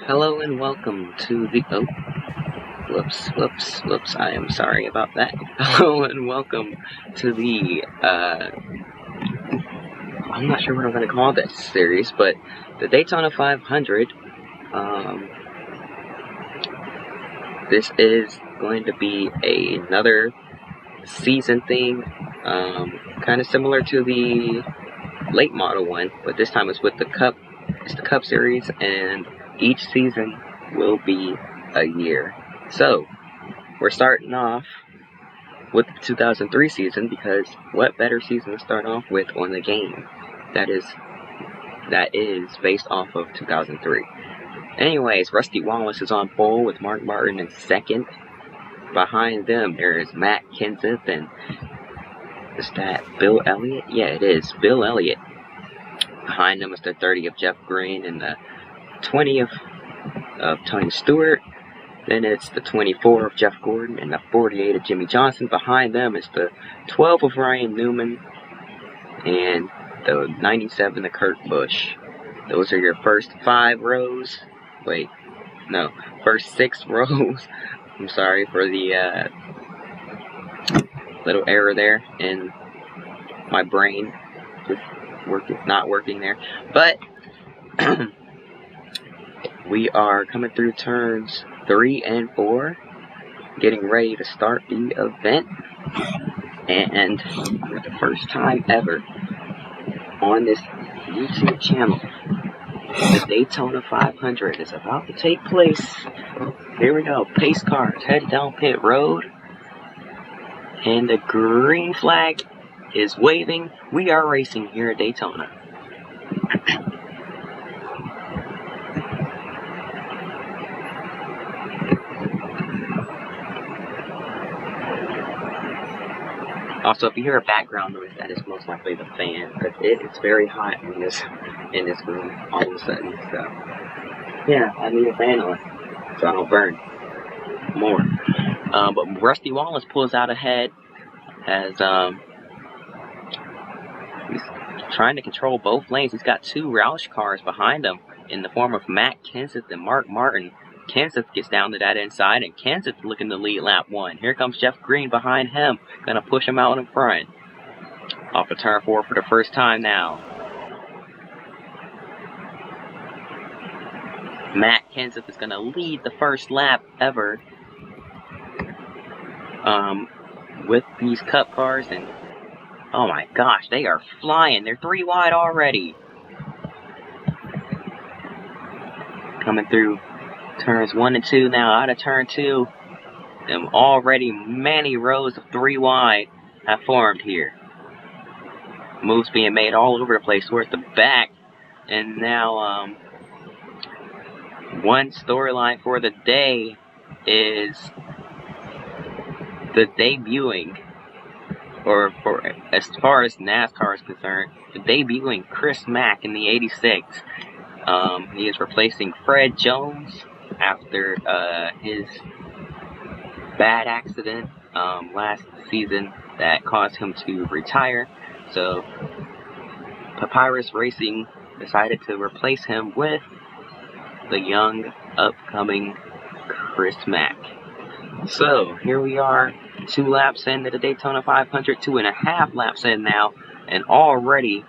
Hello and welcome to the whoops, I am sorry about that. Hello and welcome to the I'm not sure what I'm going to call this series, but the Daytona 500. This is going to be another season thing, kind of similar to the late model one, but this time it's with the Cup. It's the Cup Series, and each season will be a year. So, we're starting off with the 2003 season, because what better season to start off with on the game that is based off of 2003. Anyways, Rusty Wallace is on pole with Mark Martin in second. Behind them, there is Matt Kenseth, and is that Bill Elliott? Yeah, it is Bill Elliott. Behind them is the 30 of Jeff Green and the 20 of Tony Stewart. Then it's the 24 of Jeff Gordon and the 48 of Jimmy Johnson. Behind them is the 12 of Ryan Newman and the 97 of Kurt Busch. Those are your first 5 rows. Wait, no, first 6 rows. I'm sorry for the little error there in my brain. Just not working there. But we are coming through turns 3 and 4, getting ready to start the event. And for the first time ever on this YouTube channel, the Daytona 500 is about to take place. Here we go. Pace cars headed down pit road, and the green flag is waving. We are racing here at Daytona. Also, if you hear a background noise, that is most likely the fan, because it is very hot in this room all of a sudden. So, yeah, I need a fan on, so I don't burn more. But Rusty Wallace pulls out ahead as he's trying to control both lanes. He's got 2 Roush cars behind him in the form of Matt Kenseth and Mark Martin. Kenseth gets down to that inside, and Kenseth looking to lead lap 1. Here comes Jeff Green behind him, gonna push him out in front. Off of turn 4 for the first time now. Matt Kenseth is gonna lead the first lap ever with these Cup cars, and oh my gosh, they are flying. They're 3 wide already. Coming through turns 1 and 2 now, out of turn 2. And already many rows of 3 wide have formed here. Moves being made all over the place towards the back. And now, one storyline for the day is the debuting, or for as far as NASCAR is concerned, the debuting Chris Mack in the 86. He is replacing Fred Jones after his bad accident last season that caused him to retire. So Papyrus Racing decided to replace him with the young, upcoming Chris Mack. So here we are, 2 laps into the Daytona 500, 2.5 laps in now, and already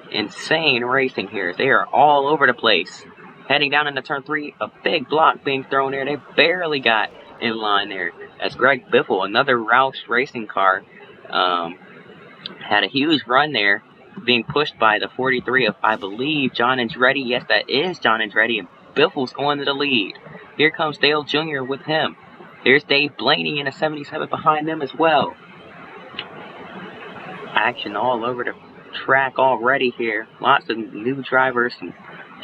insane racing here. They are all over the place. Heading down into turn 3, a big block being thrown there. They barely got in line there, as Greg Biffle, another Roush racing car, had a huge run there, being pushed by the 43 of, I believe, John Andretti. Yes, that is John Andretti, and Biffle's going to the lead. Here comes Dale Jr. with him. Here's Dave Blaney in a 77 behind them as well. Action all over the track already here. Lots of new drivers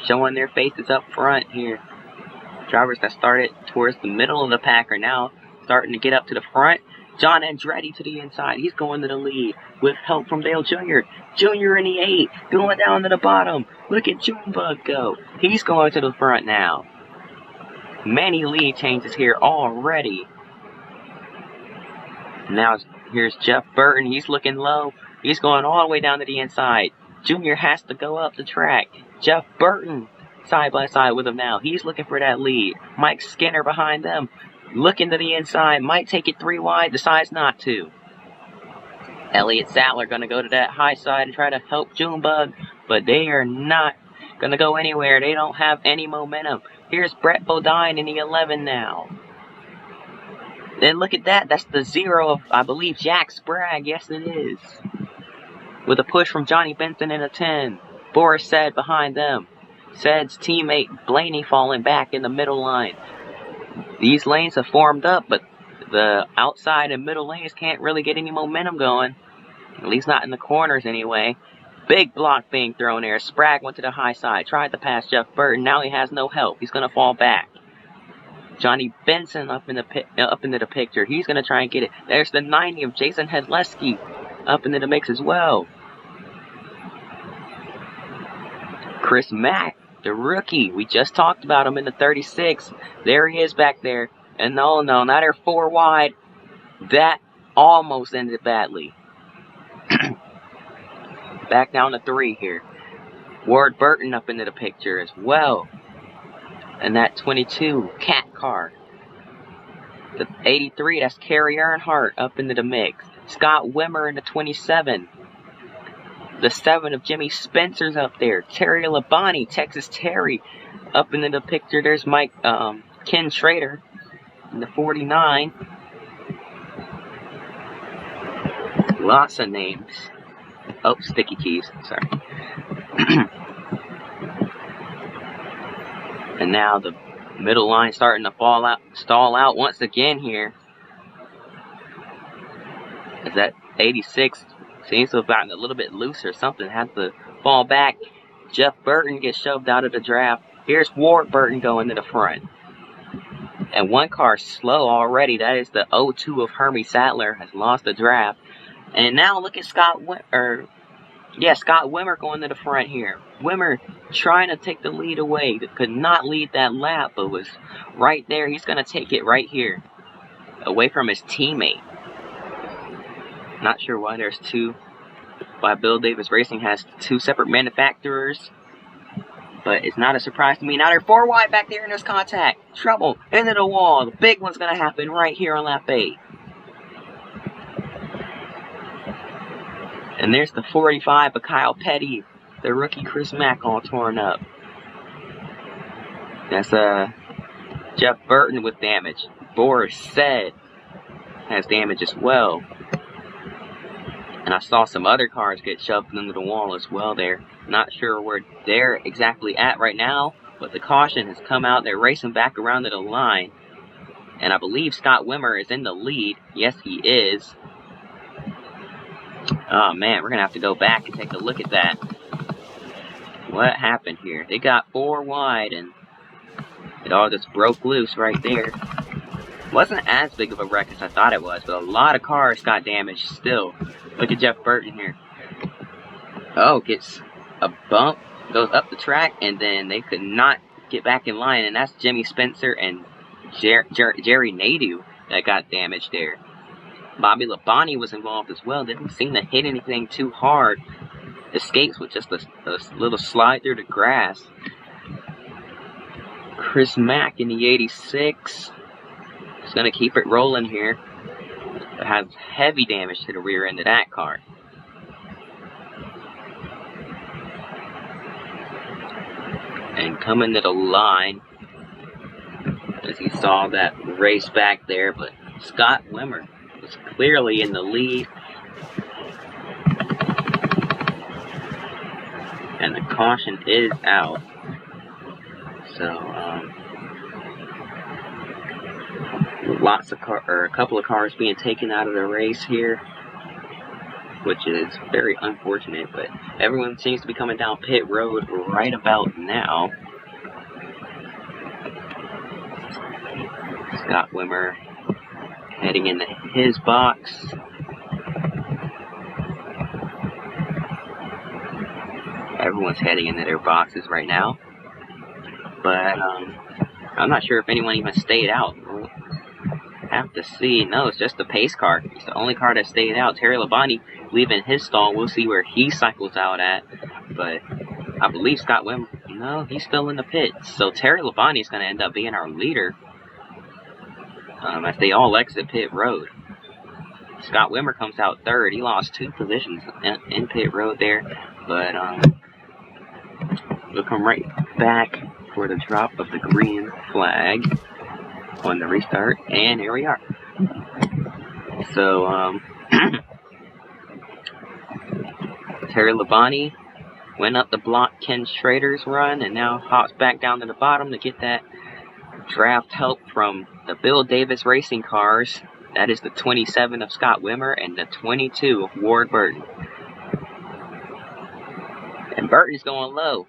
showing their faces up front here. Drivers that started towards the middle of the pack are now starting to get up to the front. John Andretti to the inside. He's going to the lead with help from Dale Jr. Jr. in the 8, going down to the bottom. Look at Junebug go. He's going to the front now. Many lead changes here already. Now here's Jeff Burton. He's looking low. He's going all the way down to the inside. Junior has to go up the track. Jeff Burton side by side with him now. He's looking for that lead. Mike Skinner behind them. Looking to the inside. Might take it 3 wide. Decides not to. Elliott Sattler going to go to that high side and try to help Junebug. But they are not going to go anywhere. They don't have any momentum. Here's Brett Bodine in the 11 now. Then look at that. That's the 0 of, I believe, Jack Sprague. Yes, it is. With a push from Johnny Benson in a 10. Boris Said behind them. Said's teammate Blaney falling back in the middle line. These lanes have formed up, but the outside and middle lanes can't really get any momentum going. At least not in the corners anyway. Big block being thrown there. Sprague went to the high side. Tried to pass Jeff Burton. Now he has no help. He's going to fall back. Johnny Benson up into the picture. He's going to try and get it. There's the 90 of Jason Hedleski up into the mix as well. Chris Mack, the rookie. We just talked about him in the 36. There he is back there. And no, now they're 4 wide. That almost ended badly. Back down to 3 here. Ward Burton up into the picture as well. And that 22 Cat car. The 83, that's Kerry Earnhardt up into the mix. Scott Wimmer in the 27. The 7 of Jimmy Spencer's up there. Terry Labonte, Texas Terry, up into the picture. There's Ken Schrader in the 49. Lots of names. Oh, sticky keys. Sorry. And now the middle line starting to stall out once again here. As that 86 seems to have gotten a little bit loose or something. Has to fall back. Jeff Burton gets shoved out of the draft. Here's Ward Burton going to the front. And one car slow already. That is the 02 of Hermie Sattler. Has lost the draft. And now look at Scott Wimmer going to the front here. Wimmer trying to take the lead away. Could not lead that lap, but was right there. He's going to take it right here. Away from his teammate. Not sure why there's 2. Why Bill Davis Racing has 2 separate manufacturers. But it's not a surprise to me. Now they're 4 wide back there in this contact. Trouble into the wall. The big one's going to happen right here on lap 8. And there's the 45 of Kyle Petty. The rookie Chris Mack all torn up. That's Jeff Burton with damage. Boris Said has damage as well. And I saw some other cars get shoved into the wall as well there. Not sure where they're exactly at right now, but the caution has come out. They're racing back around to the line. And I believe Scott Wimmer is in the lead. Yes, he is. Oh man, we're going to have to go back and take a look at that. What happened here? They got 4 wide and it all just broke loose right there. Wasn't as big of a wreck as I thought it was, but a lot of cars got damaged still. Look at Jeff Burton here. Oh, gets a bump, goes up the track, and then they could not get back in line, and that's Jimmy Spencer and Jerry Nadeau that got damaged there. Bobby Labonte was involved as well. Didn't seem to hit anything too hard. Escapes with just a little slide through the grass. Chris Mack in the 86. He's going to keep it rolling here. It has heavy damage to the rear end of that car. And coming to the line, as he saw that race back there, but Scott Wimmer was clearly in the lead. And the caution is out. So, a couple of cars being taken out of the race here, which is very unfortunate, but everyone seems to be coming down pit road right about now. Scott Wimmer heading into his box. Everyone's heading into their boxes right now, but I'm not sure if anyone even stayed out. We'll have to see. No, it's just the pace car. It's the only car that stayed out. Terry Labonte leaving his stall. We'll see where he cycles out at, but I believe Scott Wimmer No, he's still in the pits. So Terry Labonte is going to end up being our leader as they all exit pit road. Scott Wimmer comes out third. He lost 2 positions in pit road there, but we'll come right back for the drop of the green flag on the restart, and here we are. So Terry Labonte went up to block Ken Schrader's run, and now hops back down to the bottom to get that draft help from the Bill Davis racing cars. That is the 27 of Scott Wimmer and the 22 of Ward Burton. And Burton's going low.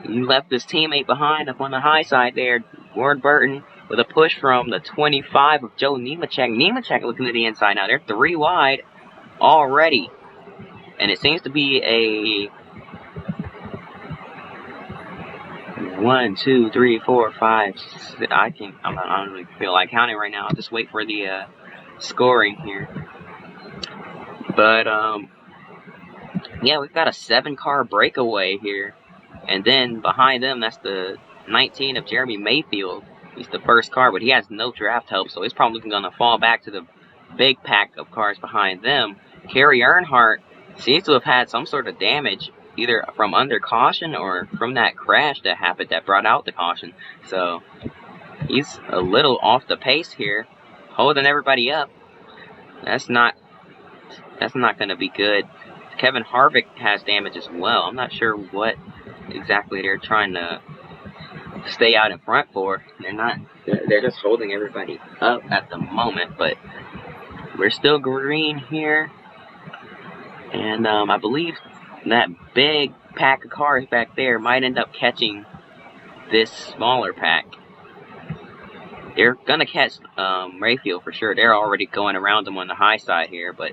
He left his teammate behind up on the high side there. Ward Burton with a push from the 25 of Joe Nemechek. Nemechek looking to the inside now. They're 3 wide already. And it seems to be a 1, 2, 3, 4, 5. I don't really feel like counting right now. I'll just wait for the scoring here. But yeah, we've got a 7-car breakaway here, and then behind them, that's the 19 of Jeremy Mayfield. He's the first car, but he has no draft help, so he's probably going to fall back to the big pack of cars behind them. Kerry Earnhardt seems to have had some sort of damage, either from under caution or from that crash that happened that brought out the caution. So he's a little off the pace here, holding everybody up. That's not going to be good. Kevin Harvick has damage as well. I'm not sure what exactly they're trying to stay out in front for. They're just holding everybody up at the moment, but we're still green here. And I believe that big pack of cars back there might end up catching this smaller pack. They're going to catch Mayfield for sure. They're already going around him on the high side here, but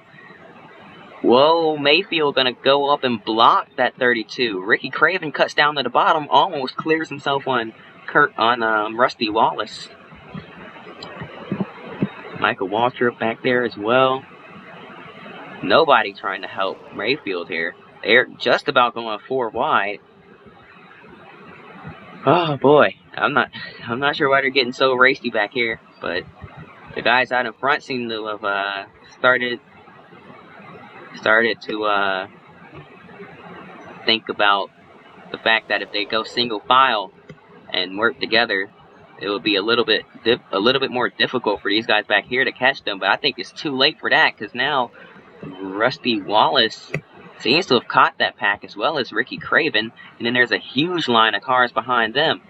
whoa, Mayfield going to go up and block that 32. Ricky Craven cuts down to the bottom, almost clears himself on Rusty Wallace. Michael Waltrip back there as well. Nobody trying to help Mayfield here. They're just about going 4 wide. Oh boy, I'm not sure why they're getting so racy back here, but the guys out in front seem to have started to think about the fact that if they go single file and work together, it would be a little bit more difficult for these guys back here to catch them. But I think it's too late for that, because now Rusty Wallace seems to have caught that pack, as well as Ricky Craven, and then there's a huge line of cars behind them.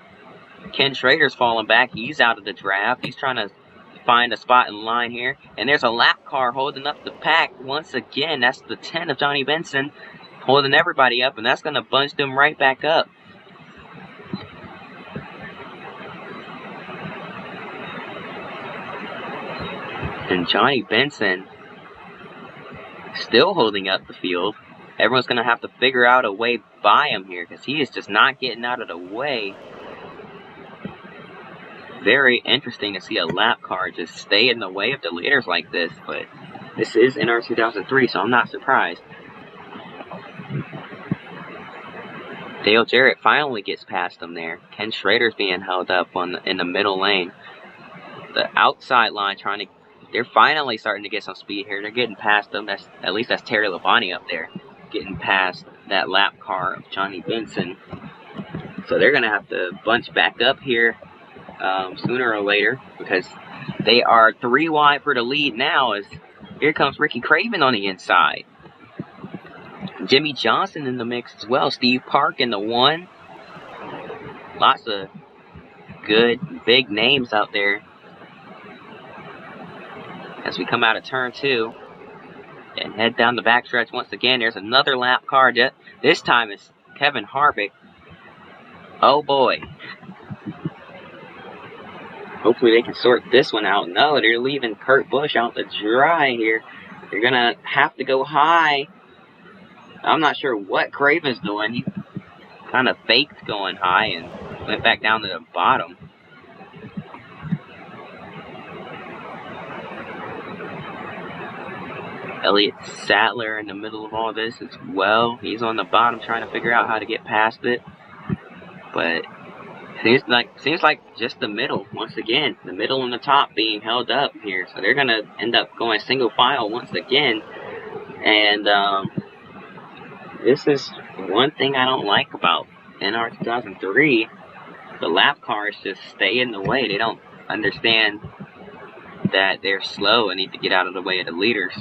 Ken Schrader's falling back. He's out of the draft. He's trying to find a spot in line here, and there's a lap car holding up the pack once again. That's the 10 of Johnny Benson holding everybody up, and that's going to bunch them right back up. And Johnny Benson still holding up the field. Everyone's going to have to figure out a way by him here, because he is just not getting out of the way. Very interesting to see a lap car just stay in the way of the leaders like this, but this is NR 2003, so I'm not surprised. Dale Jarrett finally gets past him there. Ken Schrader's being held up in the middle lane. The outside line they're finally starting to get some speed here. They're getting past them. At least that's Terry Labonte up there, getting past that lap car of Johnny Benson. So they're going to have to bunch back up here sooner or later, because they are 3 wide for the lead now, as here comes Ricky Craven on the inside. Jimmy Johnson in the mix as well. Steve Park in the 1. Lots of good big names out there as we come out of turn 2 and head down the backstretch once again. There's another lap car. This time it's Kevin Harvick. Oh boy. Hopefully they can sort this one out. No, they're leaving Kurt Busch out to dry here. They're going to have to go high. I'm not sure what Craven's doing. He kind of faked going high and went back down to the bottom. Elliott Sadler in the middle of all this as well. He's on the bottom trying to figure out how to get past it. But seems like just the middle, once again. The middle and the top being held up here. So they're going to end up going single file once again. And this is one thing I don't like about NR 2003. The lap cars just stay in the way. They don't understand that they're slow and need to get out of the way of the leaders.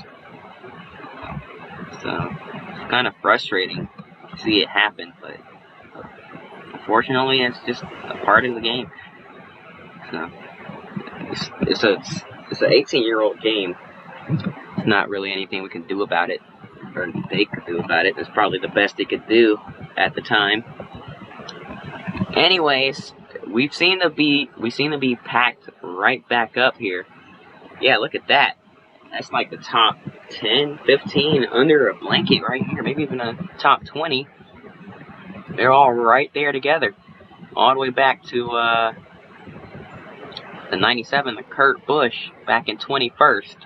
So it's kind of frustrating to see it happen, but unfortunately it's just a part of the game. So it's an 18-year-old game. It's not really anything we can do about it, or they could do about it. It's probably the best they could do at the time. Anyways, we seem to be packed right back up here. Yeah, look at that. That's like the top 10, 15 under a blanket right here. Maybe even a top 20. They're all right there together. All the way back to the 97, the Kurt Busch back in 21st.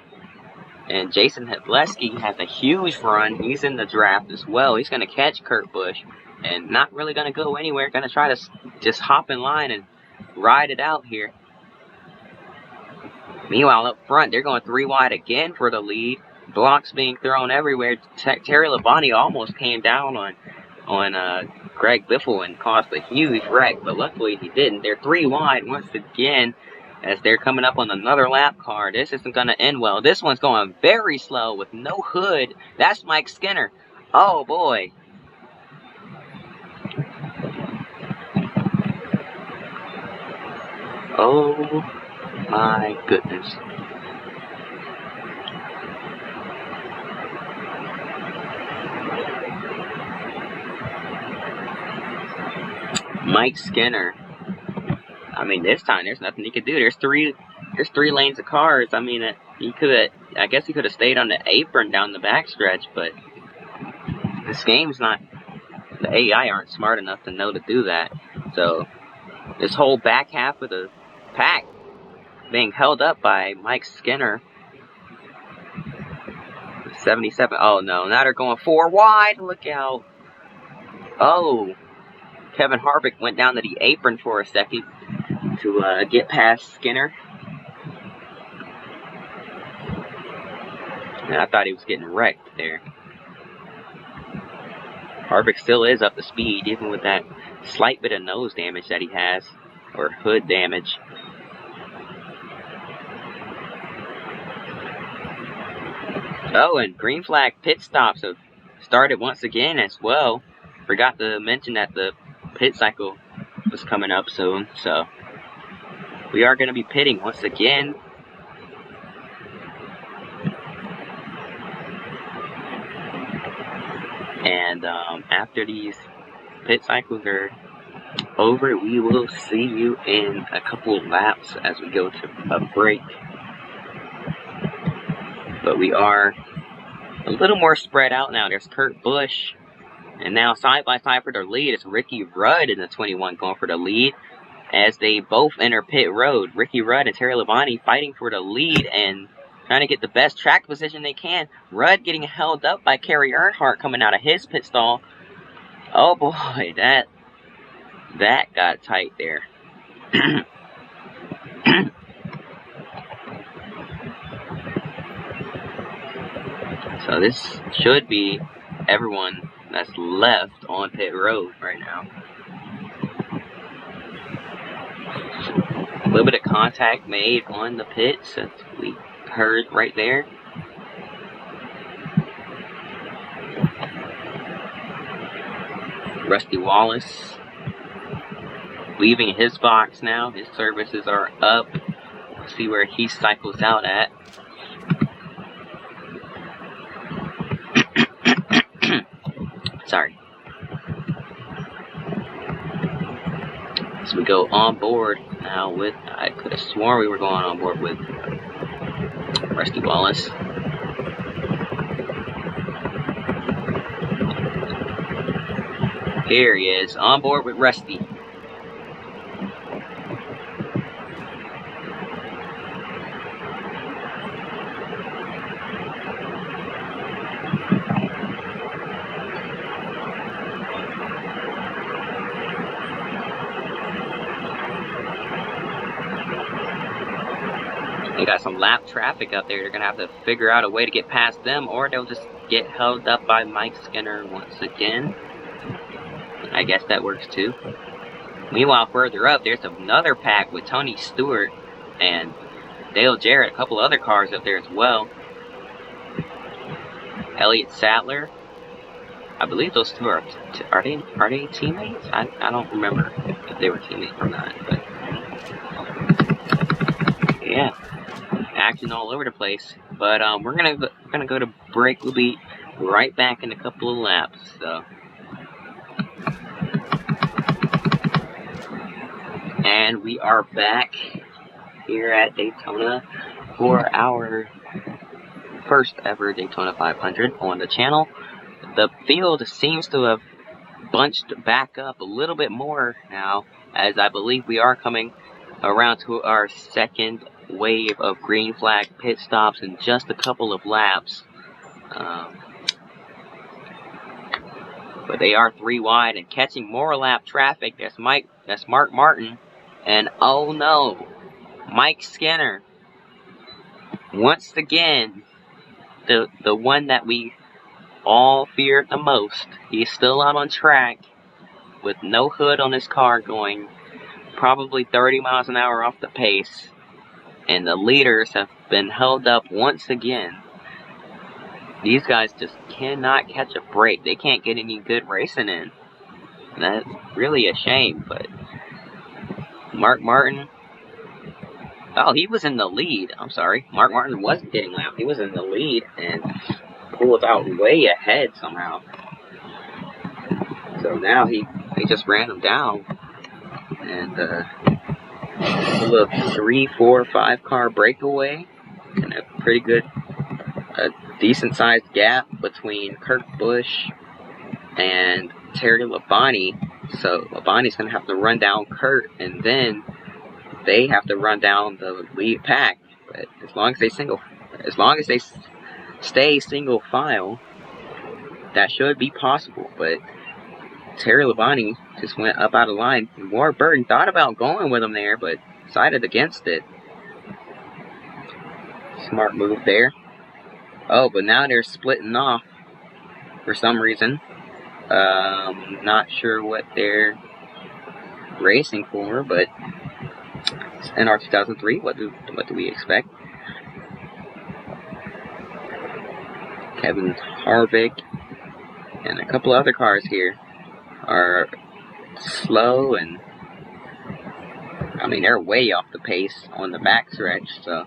And Jason Hedleski has a huge run. He's in the draft as well. He's going to catch Kurt Busch. And not really going to go anywhere. Going to try to just hop in line and ride it out here. Meanwhile, up front, they're going 3 wide again for the lead. Blocks being thrown everywhere. Terry Labonte almost came down on Greg Biffle and caused a huge wreck, but luckily he didn't. They're 3 wide once again as they're coming up on another lap car. This isn't going to end well. This one's going very slow with no hood. That's Mike Skinner. Oh, boy. Oh, my goodness. Mike Skinner. I mean, this time there's nothing he could do. There's three lanes of cars. I mean, I guess he could have stayed on the apron down the backstretch, but this game's not. The AI aren't smart enough to know to do that. So this whole back half of the pack being held up by Mike Skinner. 77. Oh no, now they're going 4 wide. Look out. Oh, Kevin Harvick went down to the apron for a second to get past Skinner. And I thought he was getting wrecked there. Harvick still is up to speed, even with that slight bit of nose damage that he has, or hood damage. Oh, and green flag pit stops have started once again as well. Forgot to mention that the pit cycle was coming up soon, so we are going to be pitting once again. And after these pit cycles are over, we will see you in a couple of laps as we go to a break. But we are a little more spread out now. There's Kurt Busch. And now side by side for their lead is Ricky Rudd in the 21 going for the lead. As they both enter pit road. Ricky Rudd and Terry Labonte fighting for the lead and trying to get the best track position they can. Rudd getting held up by Kerry Earnhardt coming out of his pit stall. Oh boy, that got tight there. So this should be everyone that's left on pit road right now. A little bit of contact made on the pits that we heard right there. Rusty Wallace leaving his box now. His services are up. We'll see where he cycles out at. Sorry. So we go on board now with, I could have sworn we were going on board with Rusty Wallace. Here he is, on board with Rusty. They got some lap traffic up there. They're going to have to figure out a way to get past them, or they'll just get held up by Mike Skinner once again. I guess that works too. Meanwhile, further up, there's another pack with Tony Stewart and Dale Jarrett, a couple other cars up there as well. Elliott Sadler. I believe those two are they teammates? I don't remember if they were teammates or not, but yeah, action all over the place. But we're gonna go to break. We'll be right back in a couple of laps. So, and we are back here at Daytona for our first ever Daytona 500 on the channel. The field seems to have bunched back up a little bit more now, as I believe we are coming around to our second wave of green flag pit stops in just a couple of laps. But they are 3 wide and catching more lap traffic. That's Mark Martin, and oh no, Mike Skinner. Once again, the one that we all feared the most. He's still out on track with no hood on his car, going probably 30 miles an hour off the pace. And the leaders have been held up once again. These guys just cannot catch a break. They can't get any good racing in. And that's really a shame, but Mark Martin, oh, he was in the lead. I'm sorry. Mark Martin wasn't getting lapped. He was in the lead and pulled out way ahead somehow. So now he just ran him down. And a little 3, 4, 5 car breakaway. And a pretty good, decent sized gap between Kurt Busch and Terry Labonte. So Labonte's going to have to run down Kurt, and then they have to run down the lead pack. But as long as they stay single file, that should be possible. But Terry Labonte just went up out of line. Ward Burton thought about going with him there, but decided against it. Smart move there. Oh, but now they're splitting off for some reason. Not sure what they're racing for, but it's NR 2003. What do we expect? Kevin Harvick and a couple other cars here are slow, and I mean they're way off the pace on the backstretch. So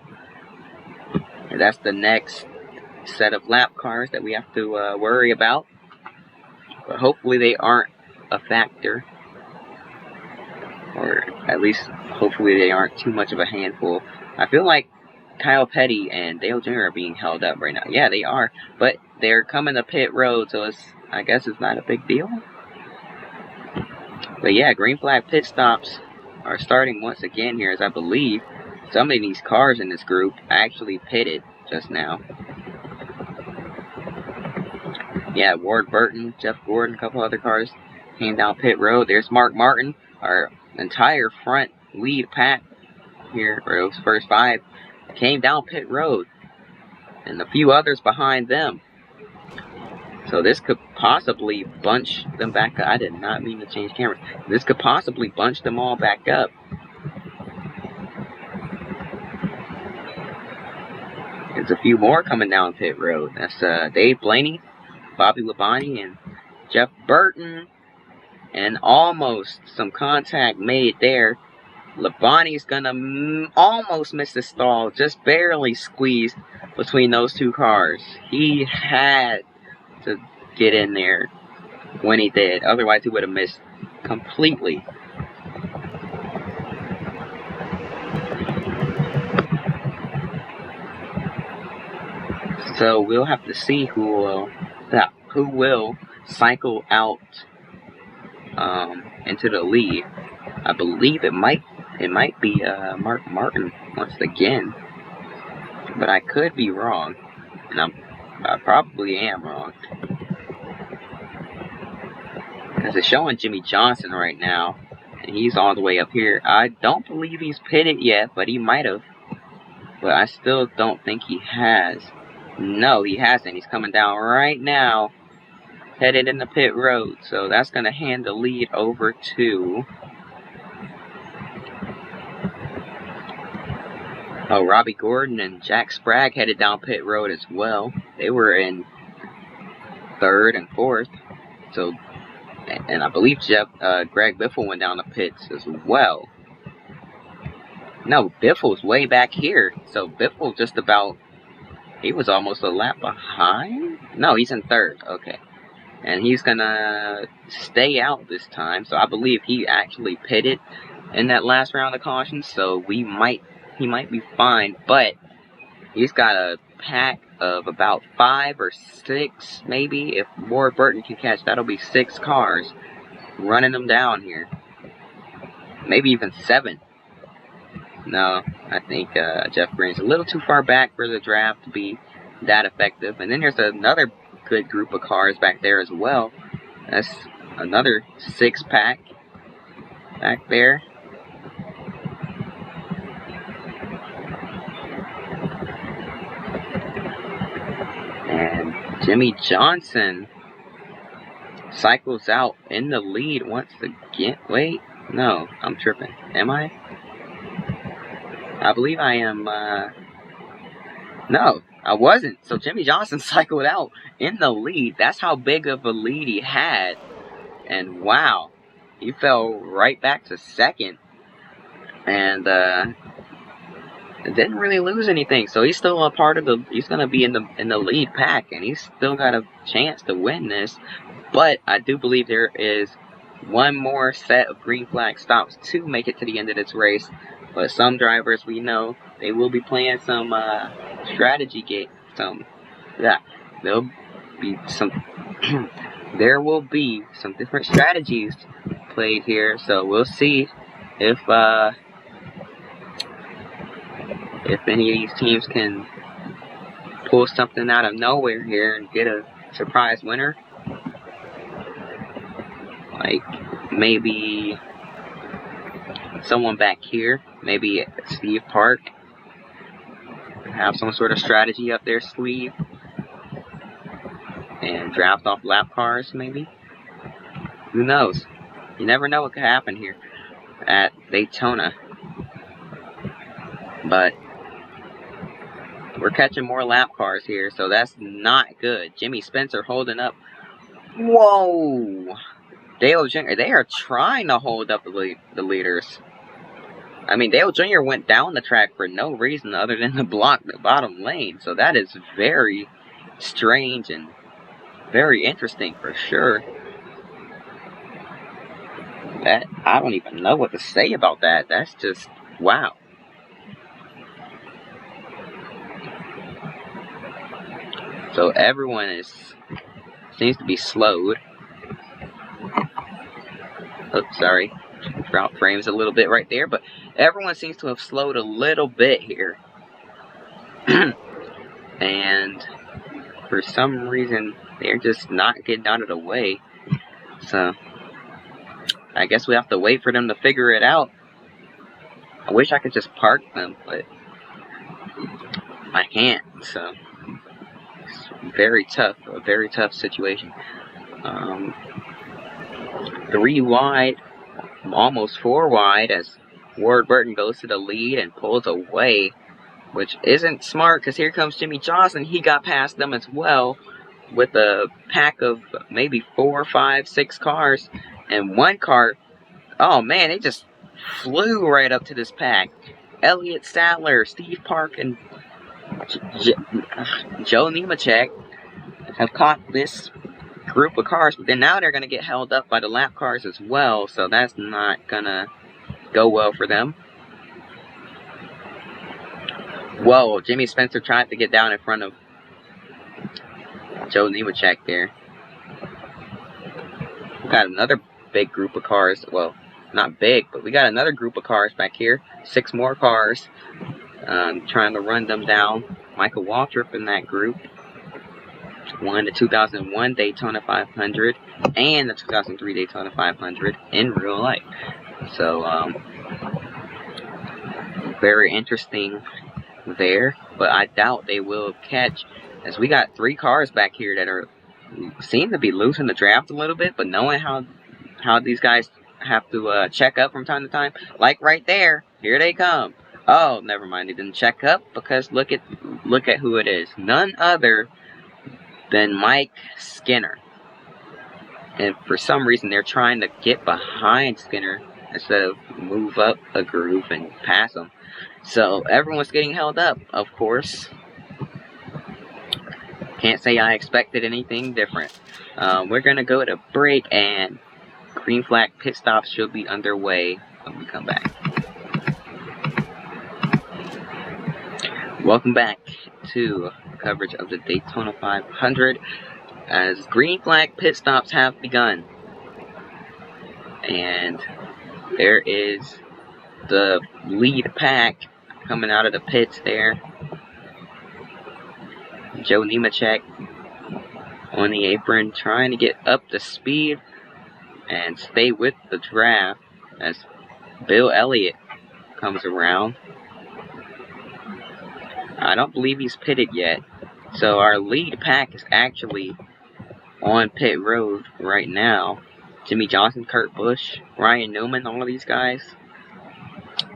that's the next set of lap cars that we have to worry about. But hopefully they aren't a factor, or at least hopefully they aren't too much of a handful. I feel like Kyle Petty and Dale Jr. are being held up right now. Yeah, they are, but they're coming to pit road, so I guess it's not a big deal. But yeah, green flag pit stops are starting once again here, as I believe some of these cars in this group actually pitted just now. Yeah, Ward Burton, Jeff Gordon, a couple other cars came down pit road. There's Mark Martin, our entire front lead pack here, or those first 5, came down pit road, and a few others behind them. So this could possibly bunch them back up. I did not mean to change cameras. This could possibly bunch them all back up. There's a few more coming down pit road. That's Dave Blaney, Bobby Labonte, and Jeff Burton. And almost some contact made there. Labonte's gonna almost miss the stall, just barely squeezed between those 2 cars. He had to get in there when he did, otherwise he would have missed completely. So we'll have to see who will cycle out into the lead. I believe it might be Mark Martin once again, but I could be wrong, and I probably am wrong, because it's showing Jimmy Johnson right now, and he's all the way up here. I don't believe he's pitted yet, but he might have. but I still don't think he has. No, he hasn't. He's coming down right now, headed into pit road. So that's going to hand the lead over to... Oh, Robbie Gordon and Jack Sprague headed down pit road as well. They were in 3rd and 4th. So, and I believe Greg Biffle went down the pits as well. No, Biffle's way back here. So Biffle just about... He was almost a lap behind? No, he's in 3rd. Okay. And he's gonna stay out this time. So I believe he actually pitted in that last round of caution. So he might be fine. But he's got a pack of about 5 or 6, maybe. If Ward Burton can catch, that'll be 6 cars running them down here. Maybe even 7. No, I think Jeff Green's a little too far back for the draft to be that effective. And then there's another good group of cars back there as well. That's another 6-pack back there. And Jimmy Johnson cycles out in the lead once again. Wait, no, I'm tripping. Am I? I believe I am, no, I wasn't. So Jimmy Johnson cycled out in the lead. That's how big of a lead he had. And wow, he fell right back to 2nd. And, didn't really lose anything. So he's still a part of he's going to be in the lead pack. And he's still got a chance to win this. But I do believe there is one more set of green flag stops to make it to the end of this race. But some drivers, we know, they will be playing some strategy game. There'll be some. There will be some different strategies played here. So we'll see if any of these teams can pull something out of nowhere here and get a surprise winner. Like maybe someone back here, maybe Steve Park, have some sort of strategy up their sleeve and draft off lap cars maybe. Who knows? You never know what could happen here at Daytona. But we're catching more lap cars here, so that's not good. Jimmy Spencer holding up. Whoa! Dale Jr., they are trying to hold up the leaders. I mean, Dale Jr. went down the track for no reason other than to block the bottom lane. So that is very strange and very interesting for sure. That I don't even know what to say about that. That's just wow. So everyone seems to be slowed. Oops, sorry. Drought frames a little bit right there, but everyone seems to have slowed a little bit here. And for some reason, they're just not getting out of the way. So I guess we have to wait for them to figure it out. I wish I could just park them, but I can't. So it's very tough, a very tough situation. 3 wide, almost 4 wide as Ward Burton goes to the lead and pulls away, which isn't smart because here comes Jimmy Johnson. He got past them as well with a pack of maybe 4, 5, 6 cars, and one car, oh man, it just flew right up to this pack. Elliott Sadler, Steve Park, and Joe Nemechek have caught this group of cars, but then now they're going to get held up by the lap cars as well, so that's not going to go well for them. Whoa, Jimmy Spencer tried to get down in front of Joe Nemechek there. We got another big group of cars, well, not big, but we got another group of cars back here, 6 more cars, trying to run them down. Michael Waltrip in that group won the 2001 Daytona 500 and the 2003 Daytona 500 in real life. So, very interesting there, but I doubt they will catch, as we got 3 cars back here that seem to be losing the draft a little bit, but knowing how these guys have to check up from time to time, like right there, here they come. Oh, never mind, they didn't check up, because look at who it is. None other than Mike Skinner. And for some reason, they're trying to get behind Skinner instead of move up a groove and pass him. So everyone's getting held up, of course. Can't say I expected anything different. We're going to go to break, and green flag pit stops should be underway when we come back. Welcome back to coverage of the Daytona 500, as green flag pit stops have begun. And there is the lead pack coming out of the pits there. Joe Nemechek on the apron, trying to get up to speed and stay with the draft as Bill Elliott comes around. I don't believe he's pitted yet. So our lead pack is actually on pit road right now. Jimmy Johnson, Kurt Busch, Ryan Newman, all of these guys.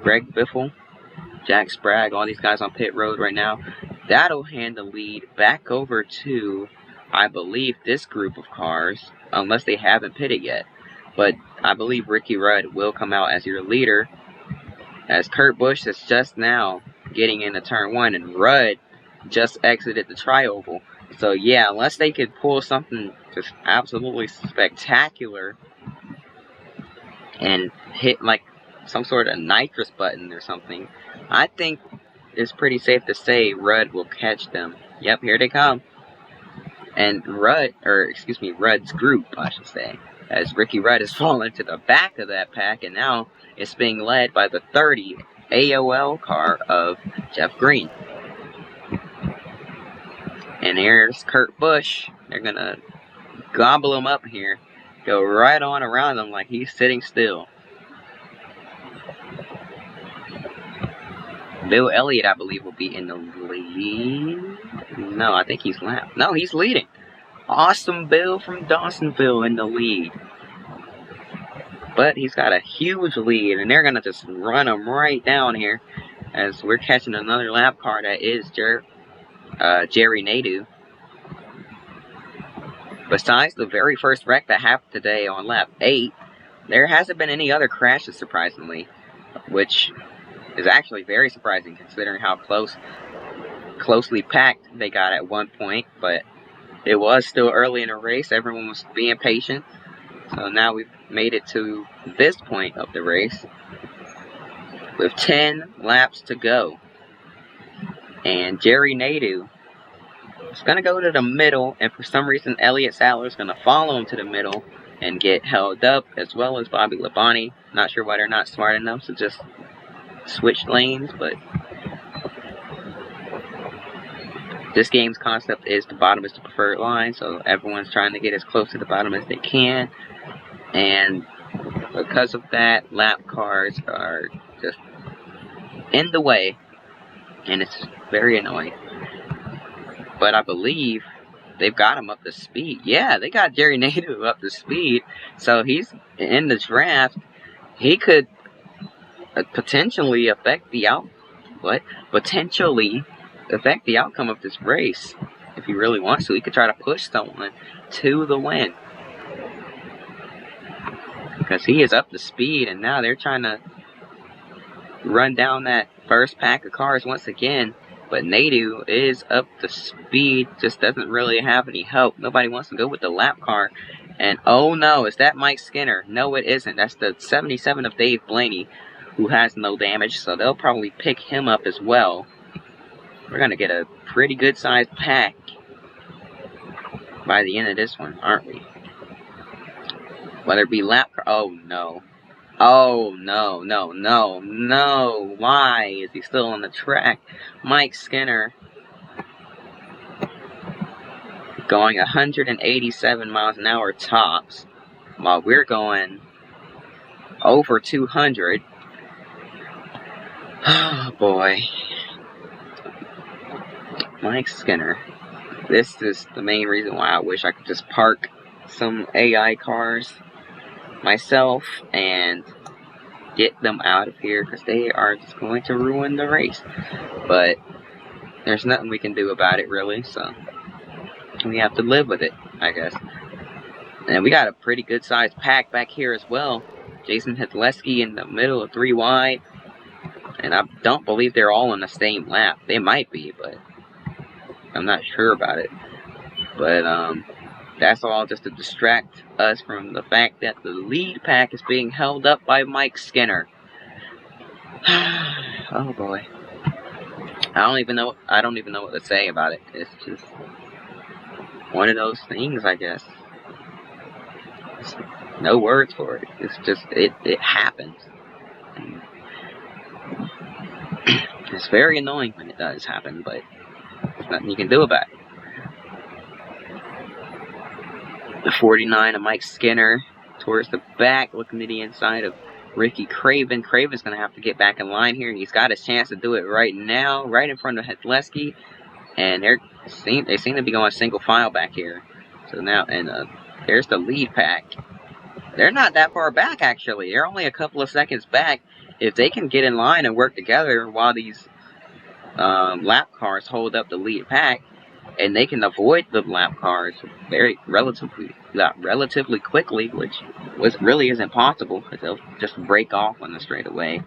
Greg Biffle, Jack Sprague, all these guys on pit road right now. That'll hand the lead back over to, I believe, this group of cars, unless they haven't pitted yet. But I believe Ricky Rudd will come out as your leader, as Kurt Busch is just now getting into turn 1, and Rudd just exited the tri-oval. So yeah, unless they could pull something just absolutely spectacular and hit like some sort of nitrous button or something, I think it's pretty safe to say Rudd will catch them. Yep, here they come. And Rudd's group, I should say, as Ricky Rudd has fallen to the back of that pack, and now it's being led by the 30 AOL car of Jeff Green. And here's Kurt Busch. They're going to gobble him up here. Go right on around him like he's sitting still. Bill Elliott, I believe, will be in the lead. No, I think he's lap. No, he's leading. Awesome Bill from Dawsonville in the lead. But he's got a huge lead, and they're going to just run him right down here as we're catching another lap car that is Jerry Nadeau. Besides the very first wreck that happened today on lap 8, there hasn't been any other crashes, surprisingly, which is actually very surprising considering how closely packed they got at one point. But it was still early in the race. Everyone was being patient. So now we've made it to this point of the race with 10 laps to go. And Jerry Nadeau is going to go to the middle, and for some reason Elliott Sadler is going to follow him to the middle and get held up, as well as Bobby Labonte. Not sure why they're not smart enough to just switch lanes, but this game's concept is the bottom is the preferred line, so everyone's trying to get as close to the bottom as they can. And because of that, lap cars are just in the way, and it's very annoying. But I believe they've got him up to speed. Yeah, they got Jerry Nadeau up to speed, so he's in the draft. He could potentially affect the outcome of this race if he really wants to. He could try to push someone to the win, because he is up to speed, and now they're trying to run down that first pack of cars once again. But Nadeau is up to speed, just doesn't really have any help. Nobody wants to go with the lap car. And oh no, is that Mike Skinner? No, it isn't. That's the 77 of Dave Blaney, who has no damage, so they'll probably pick him up as well. We're going to get a pretty good sized pack by the end of this one, aren't we? Whether it be lap car. Oh no. Oh, no. Why is he still on the track? Mike Skinner going 187 miles an hour tops, while we're going over 200. Oh, boy. Mike Skinner. This is the main reason why I wish I could just park some AI cars myself and get them out of here, because they are just going to ruin the race. But there's nothing we can do about it, really, so we have to live with it, I guess. And we got a pretty good sized pack back here as well. Jason Hedleski in the middle of 3 wide. And I don't believe they're all on the same lap. They might be, but I'm not sure about it. But that's all just to distract us from the fact that the lead pack is being held up by Mike Skinner. Oh boy. I don't even know what to say about it. It's just one of those things, I guess. There's no words for it. It's just it happens. And it's very annoying when it does happen, but there's nothing you can do about it. The 49 of Mike Skinner towards the back, looking to the inside of Ricky Craven. Craven's going to have to get back in line here. He's got his chance to do it right now, right in front of Hedleski. And they seem to be going single file back here. So now, and there's the lead pack. They're not that far back, actually. They're only a couple of seconds back. If they can get in line and work together while these lap cars hold up the lead pack, and they can avoid the lap cars relatively quickly, which really isn't possible, because they'll just break off on the straightaway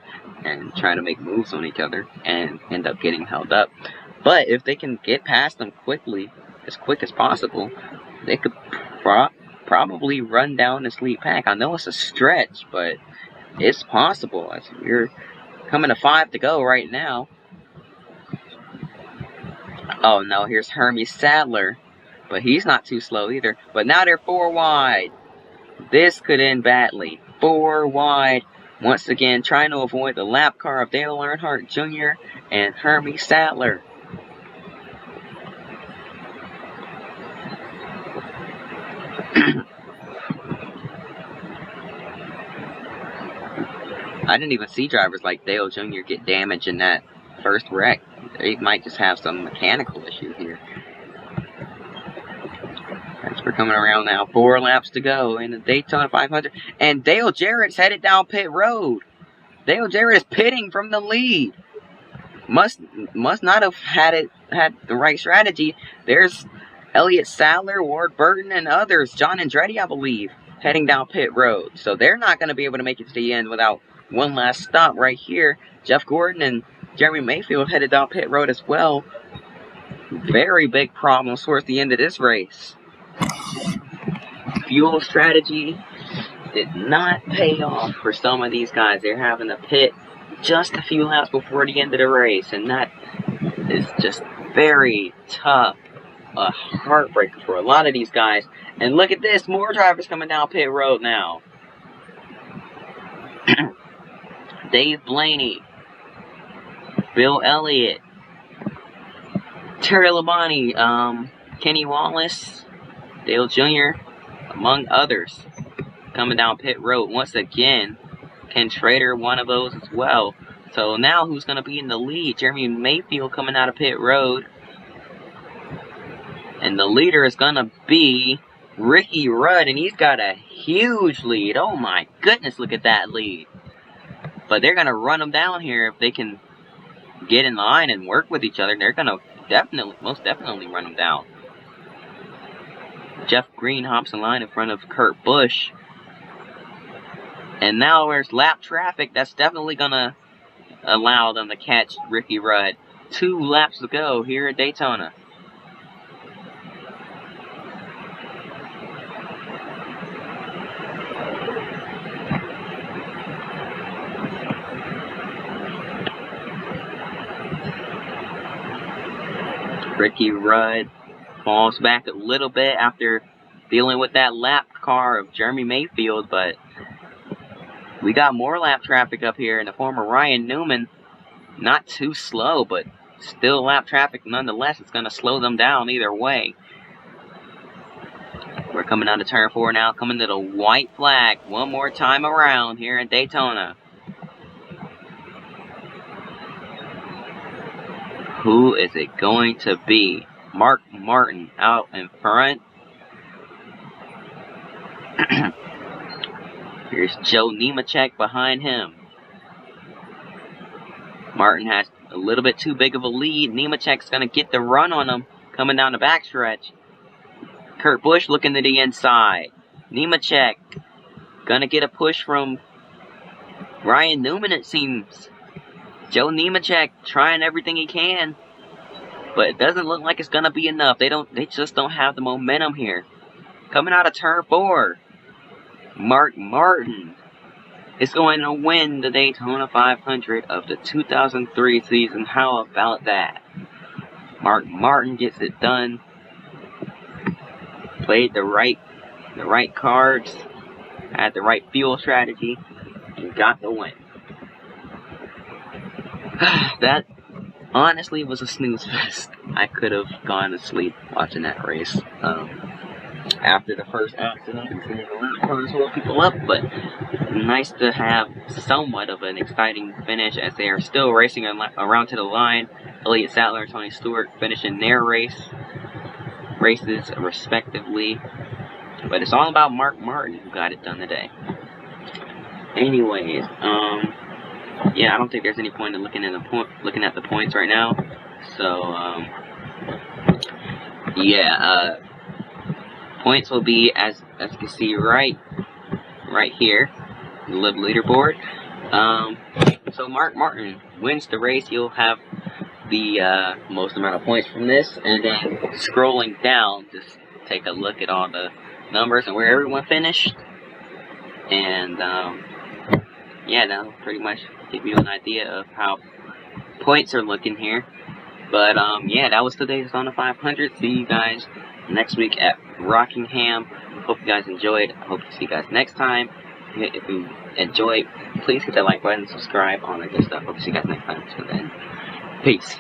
and try to make moves on each other and end up getting held up. But if they can get past them quickly, as quick as possible, they could probably run down this lead pack. I know it's a stretch, but it's possible. We're coming to 5 to go right now. Oh no, here's Hermie Sadler, but he's not too slow either. But now they're 4 wide. This could end badly. 4 wide. Once again, trying to avoid the lap car of Dale Earnhardt Jr. and Hermie Sadler. I didn't even see drivers like Dale Jr. get damaged in that first wreck. They might just have some mechanical issue here. As we're coming around now, 4 laps to go in the Daytona 500. And Dale Jarrett's headed down pit road. Dale Jarrett is pitting from the lead. Must not have had the right strategy. There's Elliott Sadler, Ward Burton, and others. John Andretti, I believe, heading down pit road. So they're not going to be able to make it to the end without one last stop right here. Jeff Gordon and Jeremy Mayfield headed down pit road as well. Very big problems towards the end of this race. Fuel strategy did not pay off for some of these guys. They're having to pit just a few laps before the end of the race, and that is just very tough. A heartbreaker for a lot of these guys. And look at this, more drivers coming down pit road now. Dave Blaney, Bill Elliott, Terry Labonte, Kenny Wallace, Dale Jr., among others, coming down pit road once again. Ken Schrader, one of those as well. So now who's going to be in the lead? Jeremy Mayfield coming out of pit road. And the leader is going to be Ricky Rudd, and he's got a huge lead. Oh my goodness, look at that lead. But they're going to run them down here if they can get in line and work with each other. They're going to most definitely run them down. Jeff Green hops in line in front of Kurt Busch. And now there's lap traffic. That's definitely going to allow them to catch Ricky Rudd. 2 laps to go here at Daytona. Ricky Rudd falls back a little bit after dealing with that lap car of Jeremy Mayfield, but we got more lap traffic up here in the form of Ryan Newman. Not too slow, but still lap traffic nonetheless. It's going to slow them down either way. We're coming out of turn 4 now, coming to the white flag one more time around here in Daytona. Who is it going to be? Mark Martin out in front. Here's Joe Nemechek behind him. Martin has a little bit too big of a lead. Nemechek's going to get the run on him coming down the backstretch. Kurt Busch looking to the inside. Nemechek going to get a push from Ryan Newman, it seems. Joe Nemechek trying everything he can, but it doesn't look like it's going to be enough. They just don't have the momentum here. Coming out of turn 4, Mark Martin is going to win the Daytona 500 of the 2003 season. How about that? Mark Martin gets it done. Played the right cards, had the right fuel strategy, and got the win. That honestly was a snooze fest. I could have gone to sleep watching that race. After the first accident, cars hold people up, but nice to have somewhat of an exciting finish as they are still racing around to the line. Elliott Sadler and Tony Stewart finishing their races respectively. But it's all about Mark Martin, who got it done today. Anyways, yeah, I don't think there's any point in looking at the points right now. So, yeah, points will be as you can see right here, the leaderboard. So Mark Martin wins the race. He'll have the most amount of points from this, and then scrolling down, just take a look at all the numbers and where everyone finished, and yeah, that'll pretty much give you an idea of how points are looking here. But yeah, that was today's Daytona 500. See you guys next week at Rockingham. Hope you guys enjoyed. I hope to see you guys next time. If you enjoyed, please hit that like button, subscribe, all that good stuff. Hope to see you guys next time. So then, peace.